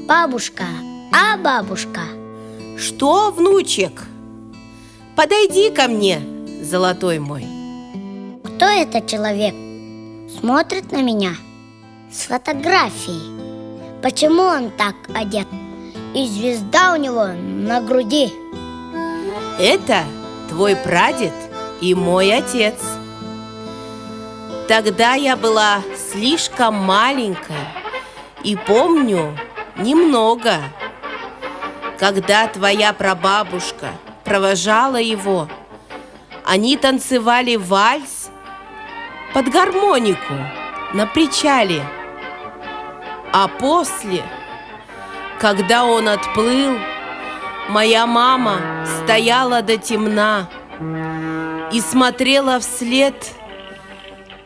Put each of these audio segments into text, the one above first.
Бабушка, а бабушка? Что, внучек? Подойди ко мне, золотой мой. Кто этот человек? Смотрит на меня с фотографией. Почему он так одет? И звезда у него на груди. Это твой прадед и мой отец. Тогда я была слишком маленькая и помню немного. Когда твоя прабабушка провожала его, они танцевали вальс под гармонику на причале. А после, когда он отплыл, моя мама стояла до темна и смотрела вслед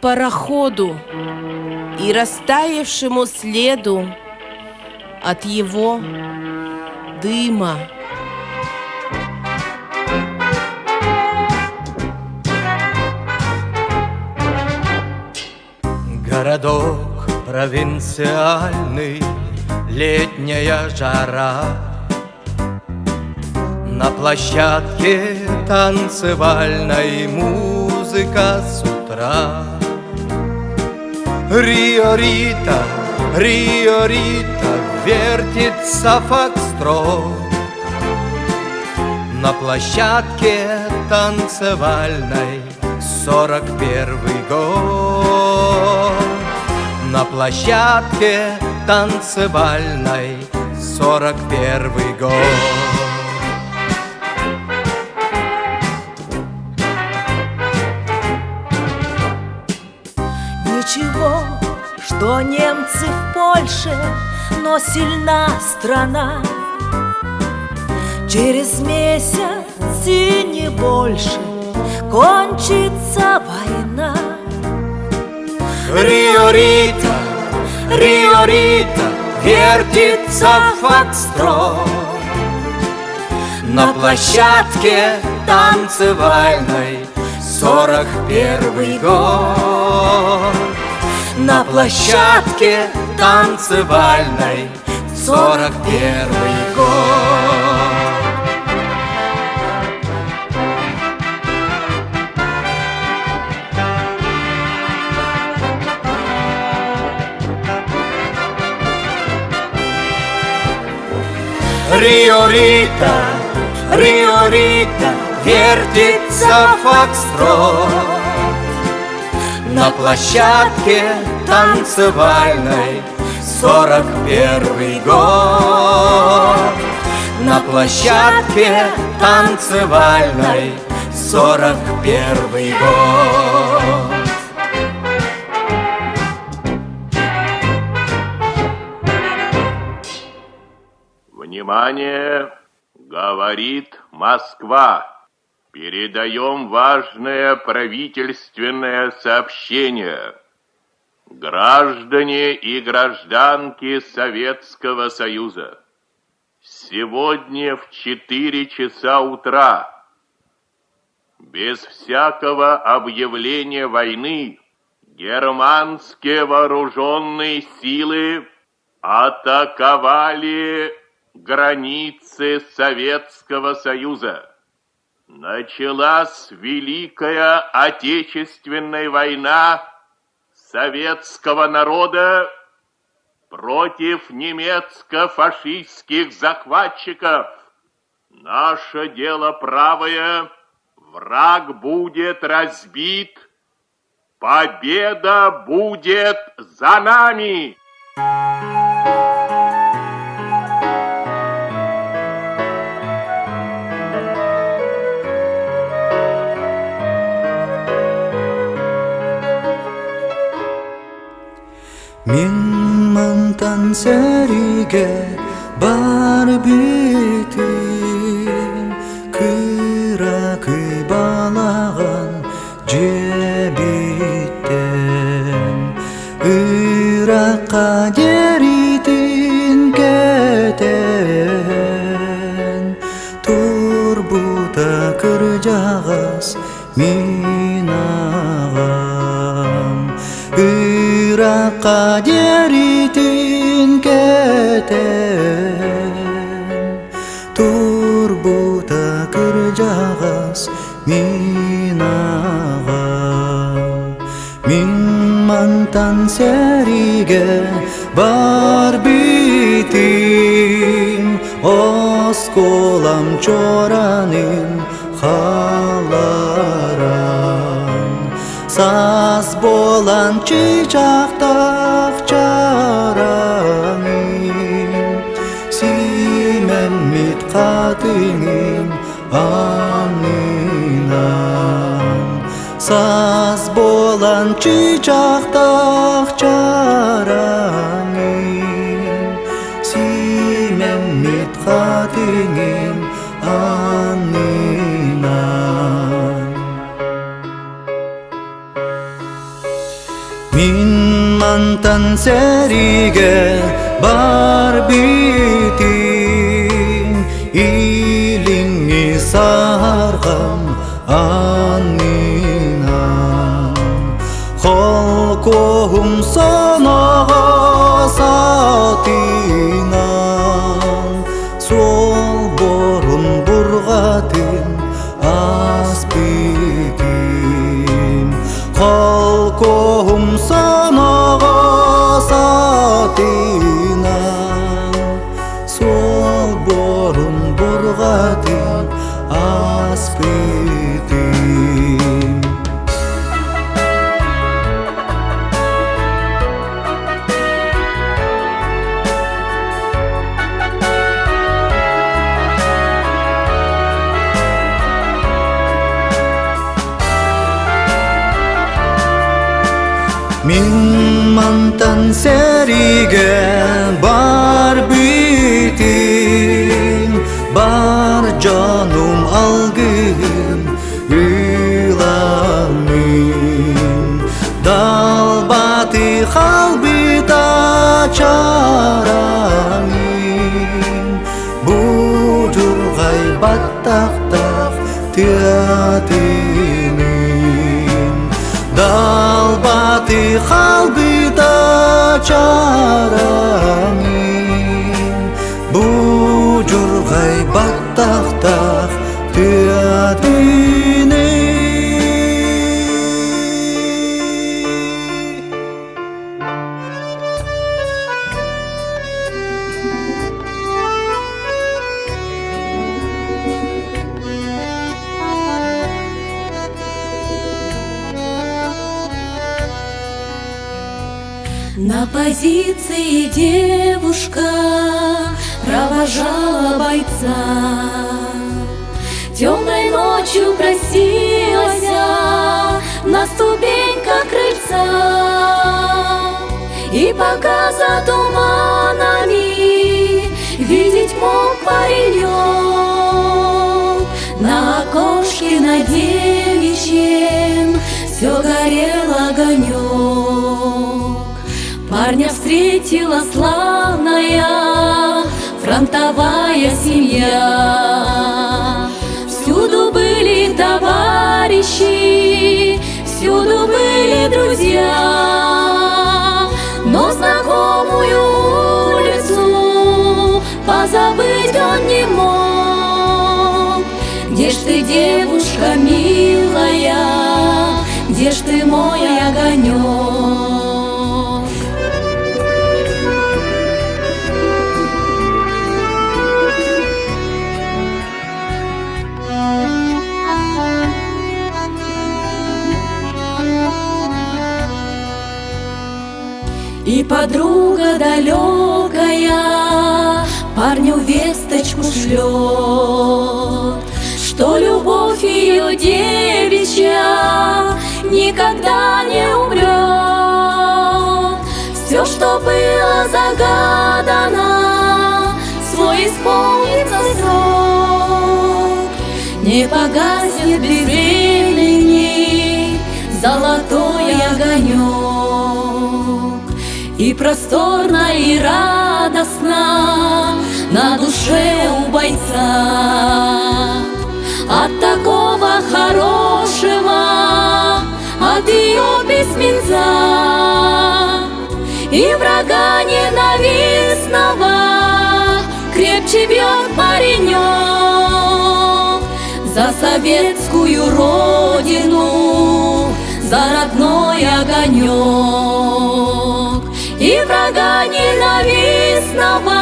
пароходу и растаявшему следу от его дыма. Городок провинциальный, летняя жара. На площадке танцевальной музыка с утра. Рио-Рита, Рио-Рита, вертится фокстрот. На площадке танцевальной 41-й год. На площадке танцевальной 41-й год. Ничего, что немцы в Польше, но сильна страна. Через месяц и не больше кончится война. Рио-Рита, Рио-Рита, вертится фокстрот. На площадке танцевальной 41-й год. На площадке танцевальной 41-й год. Рио-Рита, Рио-Рита, вертится фокстрот. На площадке танцевальной 41-й год. На площадке танцевальной 41-й год. Внимание! Говорит Москва. Передаем важное правительственное сообщение. Граждане и гражданки Советского Союза, сегодня в 4 часа утра, без всякого объявления войны, германские вооруженные силы атаковали границы Советского Союза. Началась Великая Отечественная война советского народа против немецко-фашистских захватчиков. Наше дело правое, враг будет разбит, победа будет за нами! Миңман тан сәриге бар битин, кыра кыйбалаған жебиттен, Иракка деритин кетен, турбута кыр жағас мин ағам. Ыракка деритин кетен Турбута кыржагас мин агам Мин мантан сериге бар битим Осколам чоранин халарам Саз болан чичактак чарамин Симеммит катыңин анинан Саз болан чичактак чарамин Симеммит катыңин анинан Мин мантан сериге бар битим Илиңи саргам анинан Холкоһум соного сатинан Сол борун бургатын аспитим Холкоһум соного сатинан Сол борун бургатын аспитим Мин мантан сериге бар битим Бар жанум алгым ыламин Далбати халбита чарамин Бужургай баттактак тиятинин Далбати халбита чарамин Бужургай баттактак тиятинин На позиции девушка провожала бойца. Темной ночью просилась на ступеньках крыльца. И пока за туманами видеть мог паренек, на окошке на девичьем все горел огонек. Парня встретила славная фронтовая семья. Всюду были товарищи, всюду были друзья. Но знакомую улицу позабыть он не мог. Где ж ты, девушка милая, где ж ты, мой огонек? И подруга далекая парню весточку шлет, что любовь ее девичья никогда не умрет. Все, что было загадано, свой исполнится срок. Не погаснет без времени золотой огонек. И просторно, и радостно на душе у бойца от такого хорошего, от ее письменца. и врага ненавистного крепче бьет паренек за советскую родину, за родной огонек. И врага ненавистного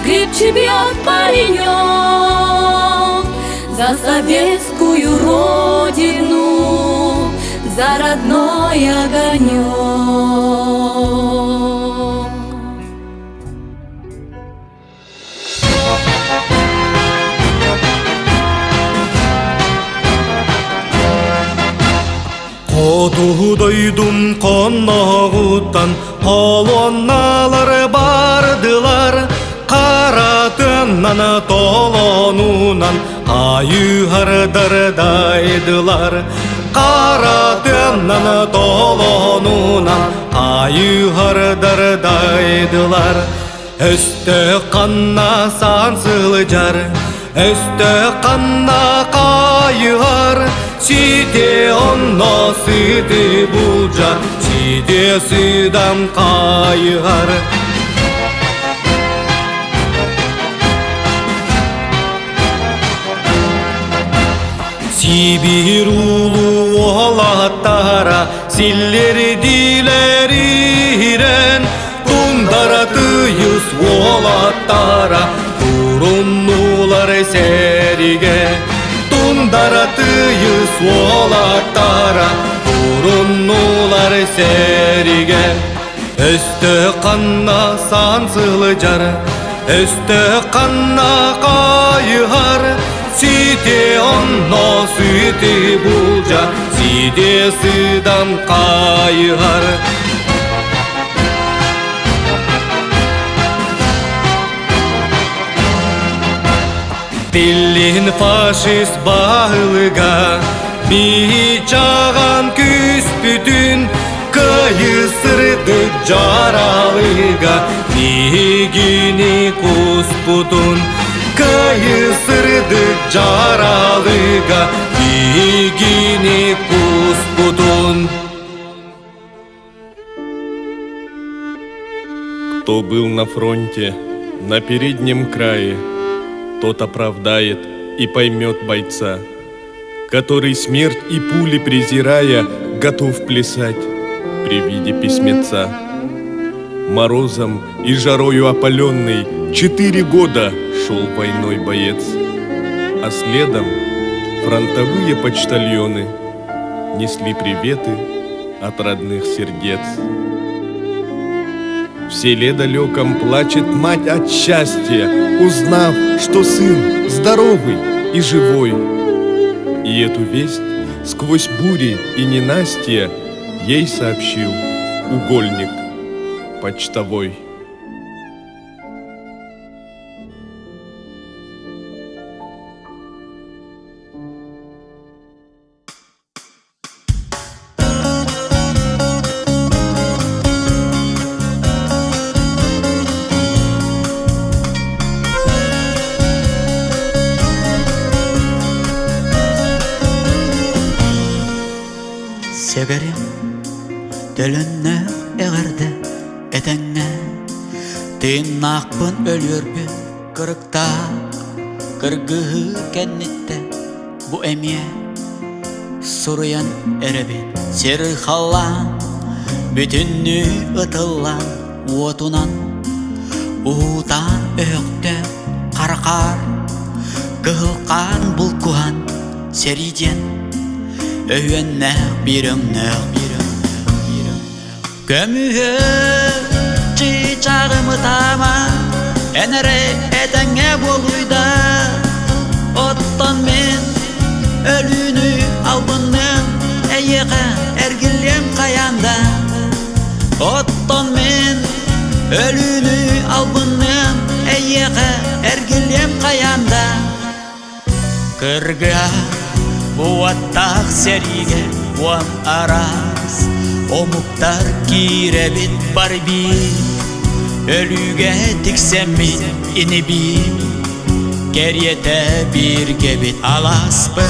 крепче бьет паренек за советскую родину, за родной огонек. Қотудойдың қонағыттан қолоналар бардылар, қара түннан толонунан айығардырдайдылар. Қара түннан толонунан айығардырдайдылар. Өсті қанна сансыл жар, өсті қанна қайығар. Сиде онно сиде булжа, сиде сидам кайгар. Сибир улу олаттара, силлер дилер ирен, тундара тыйыс олаттара, туруннулар сериге. Тундара тыйыс олаттара, туруннулар сериге. Өсті қанна сансылы жар, өсті қанна қайығар. Сиде онно сүйте бұлжа, сиде сыдам қайығар. Биллин фашист бағылыға, бичаған күс бүтін, кайысырдық жаралыға, бигini кус бұтын. Кайысырдық жаралыға, бигини кус бұтын. Кто был на фронте, на переднем крае, тот оправдает и поймет бойца, который смерть и пули презирая, готов плясать при виде письмеца. Морозом и жарою опаленный 4 года шел войной боец, а следом фронтовые почтальоны несли приветы от родных сердец. В селе далеком плачет мать от счастья, узнав, что сын здоровый и живой. И эту весть сквозь бури и ненастья ей сообщил угольник почтовой. Сәгәрем төлінні әғірді әтәңне, тыйнақпын өлербі кырықта, кыргығы кәннетті бұ әме, сұрыян әрәбін сері қалан, бүтінні ұтылан отунан, ұғытан өкті қарқар, кығылқан бұл күған сериден, Өвеннәк биріңнәк Көмігі чичағымы тама, әнәрі әтәңе болуйда. Оттан мен өліні албынның, әйеға әргілем қаянда. Оттан мен өліні албынның, әйеға әргілем қаянда. Кырға Буаттақ сәриге буам арас, омуктар киребит барби, өліге тіксәмі инеби, керете бірге бит аласпы,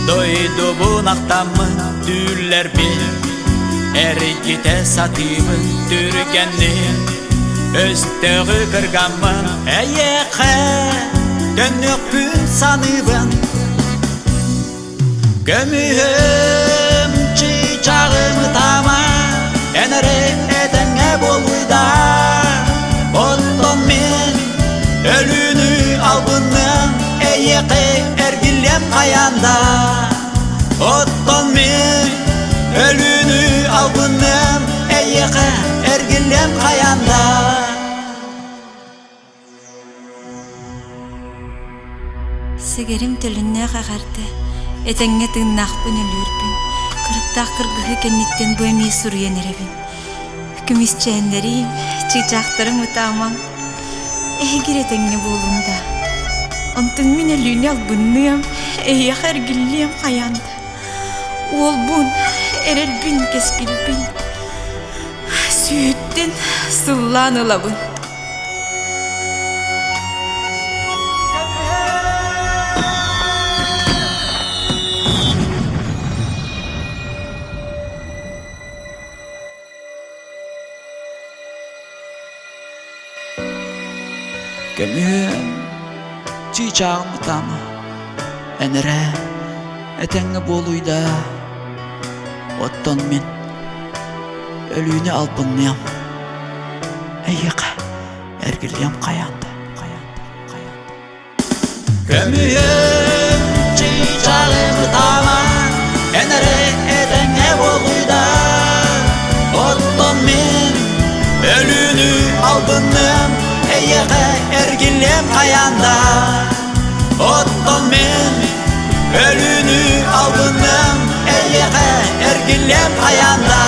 дойду бұнақтамы түллер бит, Әргете сатыбын түргеннен Өстігі кіргамын әйеқі Дөнөк күн саныбын Көмүйім чичағымы тама Әнірі әтіңе болуйда Оттон мен өлүнү албынным Әйеқі әргілем қаянда Оттон мен өлүнү албынным Әйеқі әргілем қаянда Сігерім төлінне қағарды Этеңе тыңнақпын өлірпін Кырықтақ кыргығы кеннеттен бөймей сұруен еребін Күмісчәндерім, чичақтырым ұтаман Әйгер этеңе болуында Онтың мен өлүне албынным Әйеқ әргілем қаянда Ол бұн, әрелбін кескілбін Сүйіттен сұллан ұлабын Көмүйім чичағымы тама Әнірі әтәңі болуйда Оттон мен өлүне албынням Әйеқі әргілем қаянда Көмүйім чичағымы тама Әнірі әтәңі болуйда Оттон мен өлүне албынням Әйеқі әргілем қаянда Оттон мен өлүнү албынным Әйеқі әргілем қаянда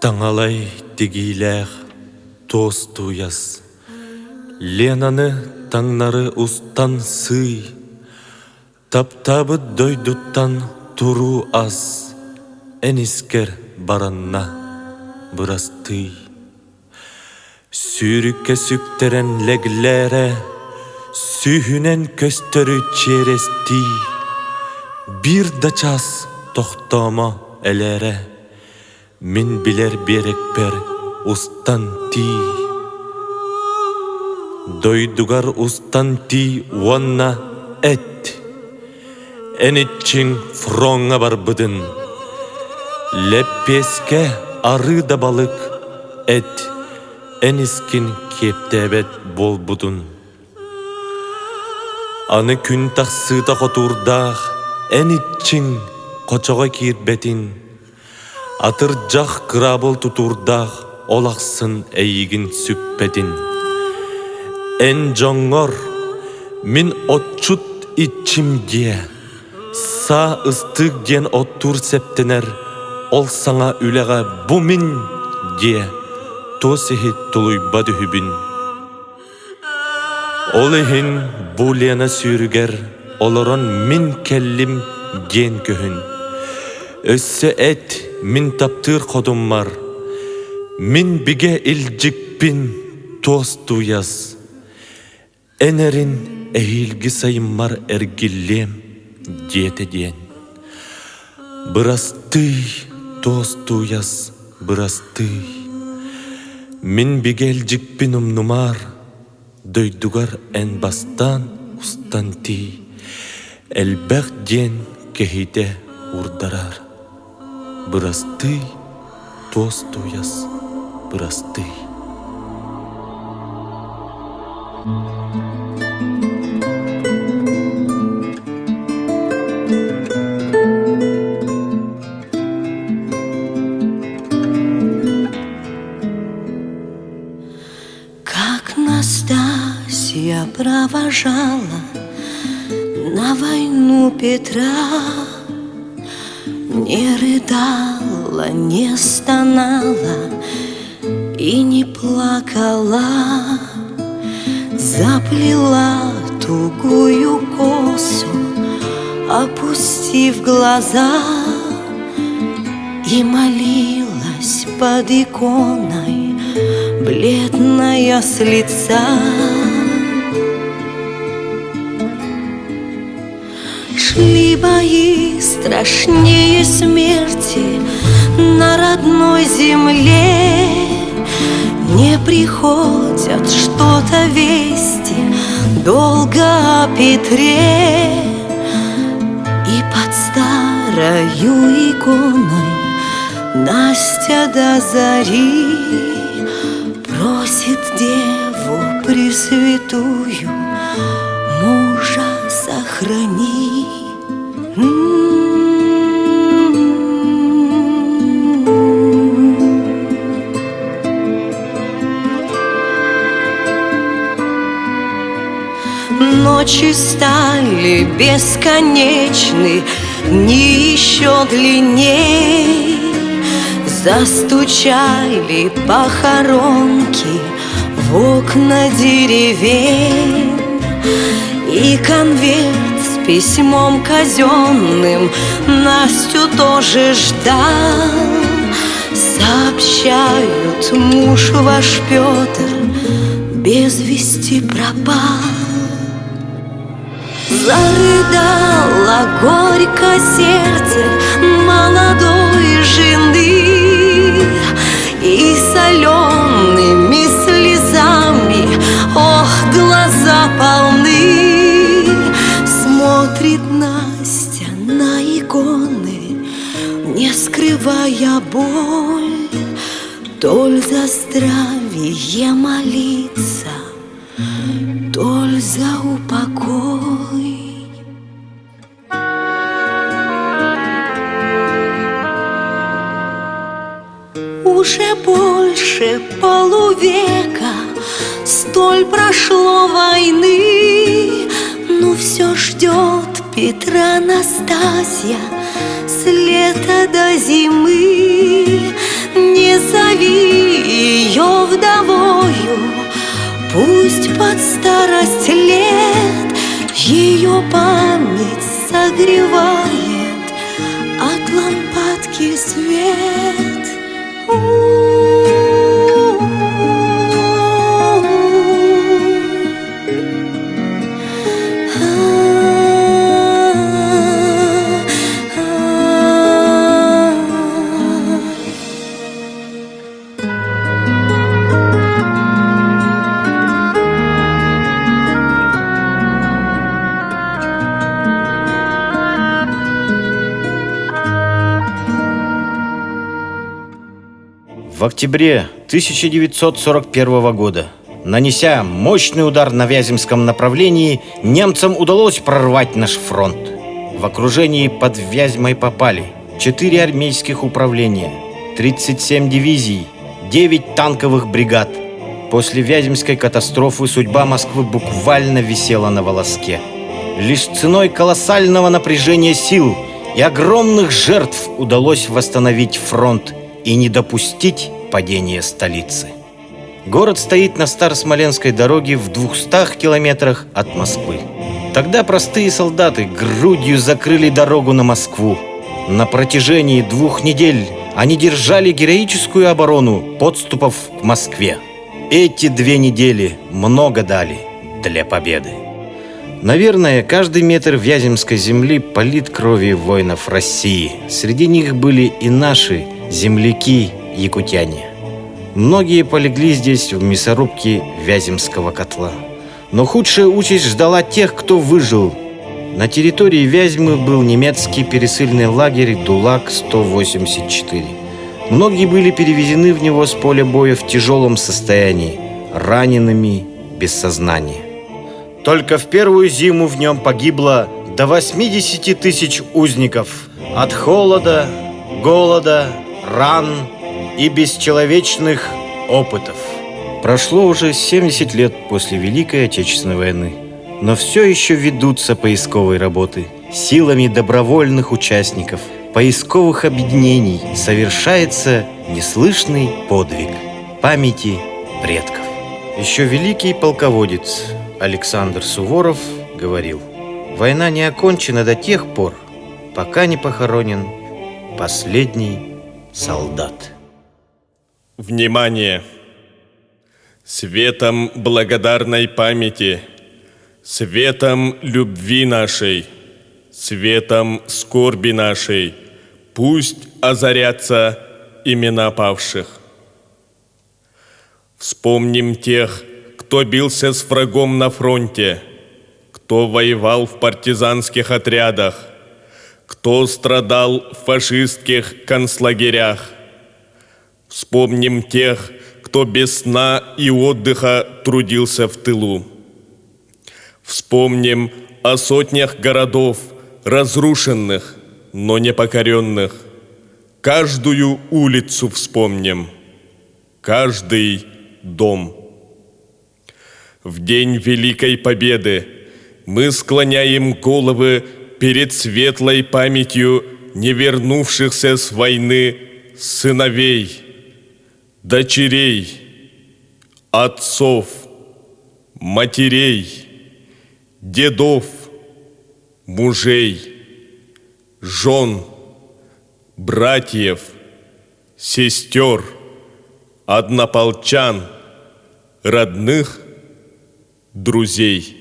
Таңалай тегилер тостуяс. Ленаны таңнары устан сый. Таптабы дойдуттан туру аз. Энискер баранна бұрасты. Сүйрікке сүктерен леглері, сүйінен көстөрі черести. Бир да час тоқтама әлері, мен білер берекпер устан ти. Дойдугар устан ти уанна эт. Энитчин фронга бар быдын. Леппеске ары да балык эт. Энискин кептебет бол будун. Аны күн тақсыта қотурдақ, энитчин қочоға кирбетин. Атыр жақ қырабыл тутурдақ, олақсын әйігін сүппетин. Эн жоңғор, min отчут ичимге, са ыстық ген оттур септенер, ол саңа үлеға бұ мин ге, то сехит тулуй бады хүбін. Ол ехін бұ лена сүйрігер, оларон мин келлим ген көхін. Өссі әт мин таптыр қодыммар, мин биге илжікпін тосту яз. Энерин әйілгі сайыммар әргілем дете ден. Бұрасты тосту яз, бұрасты. Мин биге илжікпін умнумар, дойдугар ән бастан устан ти. Әлбәқ ден кехите урдарар. Бұрасты тосту яз, бұрасты. Как Настасья провожала на войну Петра, не рыдала, не стонала и не плакала, заплела тугую косу, опустив глаза, и молилась под иконой, бледная с лица. Шли бои страшнее смерти на родной земле. Не приходят что-то вести долго о Петре. И под старою иконой Настя до зари просит Деву Пресвятую, мужа сохрани. Ночи стали бесконечны, дни еще длинней. Застучали похоронки в окна деревень, и конверт с письмом казенным Настю тоже ждал. Сообщают, муж ваш Петр без вести пропал. Зарыдало горько сердце молодой жены, и солеными слезами, ох, глаза полны. Смотрит Настя на иконы, не скрывая боль, толь за здравие молиться, толь за упокой. Уже больше полувека столь прошло войны, но все ждет Петра Настасья с лета до зимы. Не вдовою. Пусть под старость лет ее память согревает от лампадки свет. В октябре 1941 года, нанеся мощный удар на Вяземском направлении, немцам удалось прорвать наш фронт. В окружении под Вязьмой попали 4 армейских управления, 37 дивизий, 9 танковых бригад. После Вяземской катастрофы судьба Москвы буквально висела на волоске. Лишь ценой колоссального напряжения сил и огромных жертв удалось восстановить фронт и не допустить падения столицы. Город стоит на Старосмоленской дороге в 200 километрах от Москвы. Тогда простые солдаты грудью закрыли дорогу на Москву. На протяжении 2 недель они держали героическую оборону подступов к Москве. Эти 2 недели много дали для победы. Наверное, каждый метр Вяземской земли полит кровью воинов России. Среди них были и наши земляки-якутяне. Многие полегли здесь в мясорубке Вяземского котла. Но худшая участь ждала тех, кто выжил. На территории Вязьмы был немецкий пересыльный лагерь ДУЛАК-184. Многие были перевезены в него с поля боя в тяжелом состоянии, ранеными, без сознания. Только в первую зиму в нем погибло до 80 тысяч узников от холода, голода, ран и бесчеловечных опытов. Прошло уже 70 лет после Великой Отечественной войны, но все еще ведутся поисковые работы. Силами добровольных участников поисковых объединений совершается неслышный подвиг памяти предков. Еще великий полководец Александр Суворов говорил: «Война не окончена до тех пор, пока не похоронен последний солдат». Внимание! Светом благодарной памяти, светом любви нашей, светом скорби нашей пусть озарятся имена павших. Вспомним тех, кто бился с врагом на фронте, кто воевал в партизанских отрядах, кто страдал в фашистских концлагерях. Вспомним тех, кто без сна и отдыха трудился в тылу. Вспомним о сотнях городов, разрушенных, но не покоренных. Каждую улицу вспомним, каждый дом. В день Великой Победы мы склоняем головы перед светлой памятью не вернувшихся с войны сыновей, дочерей, отцов, матерей, дедов, мужей, жен, братьев, сестер, однополчан, родных, друзей.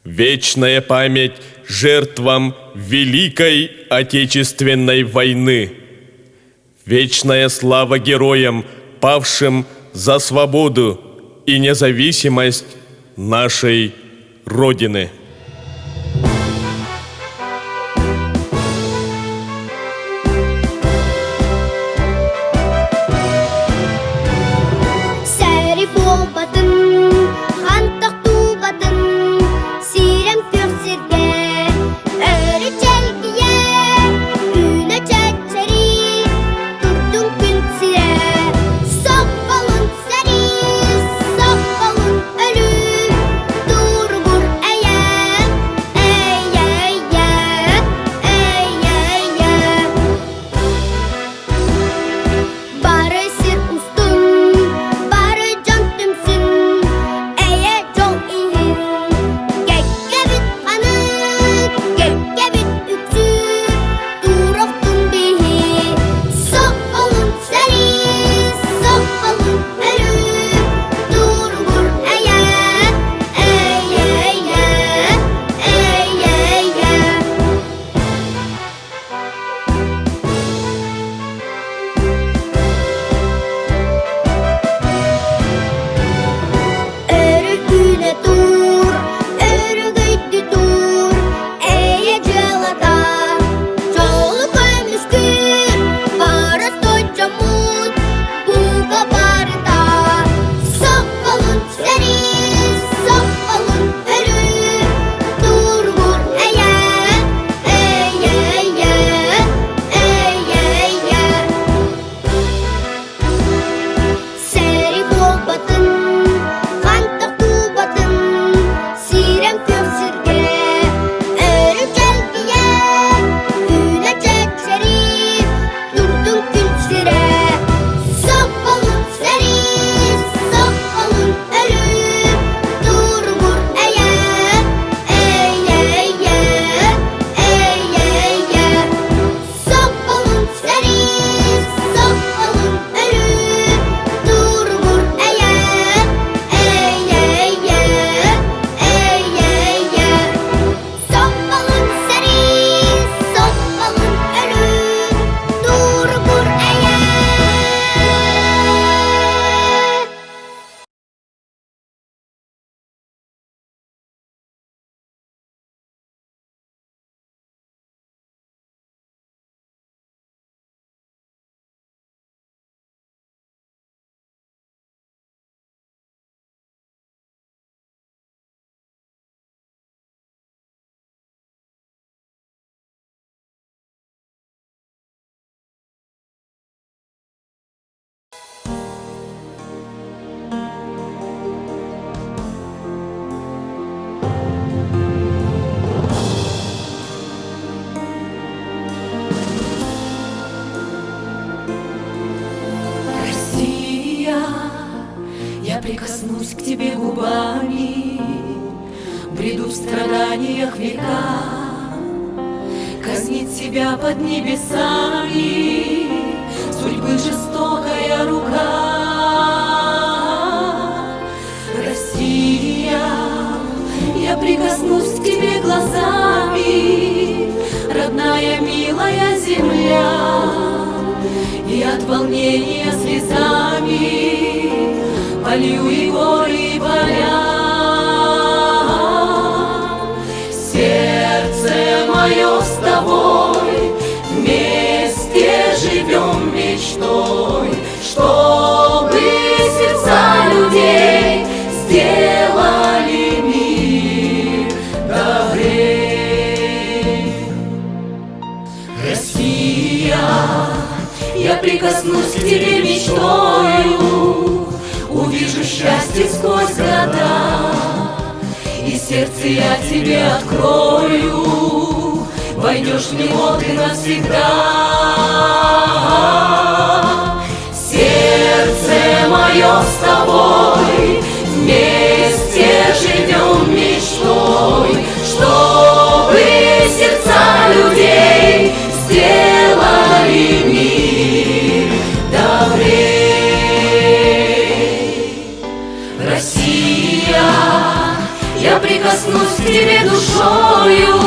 Вечная память жертвам Великой Отечественной войны. Вечная слава героям, павшим за свободу и независимость нашей Родины. Сирем пür сирге, өрече к тебе губами, бреду в страданиях века, казнит тебя под небесами судьбы жестокая рука. Россия, я прикоснусь к тебе глазами, родная, милая земля, и от волнения слезами полью и горы, и поля. Сердце мое с тобой, вместе живем мечтой, чтобы сердца людей сделали мир добрей. Россия, я прикоснусь к тебе мечтою, увижу счастье сквозь года, и сердце я тебе открою, войдешь в него ты навсегда. Сердце мое с тобой, вместе живем мечтой, чтобы сердца людей сделали мир добрей. Россия, я прикоснусь к тебе душою,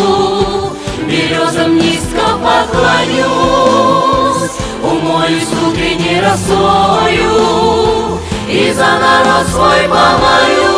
березам низко поклонюсь, умоюсь утренней росою и за народ свой помолюсь.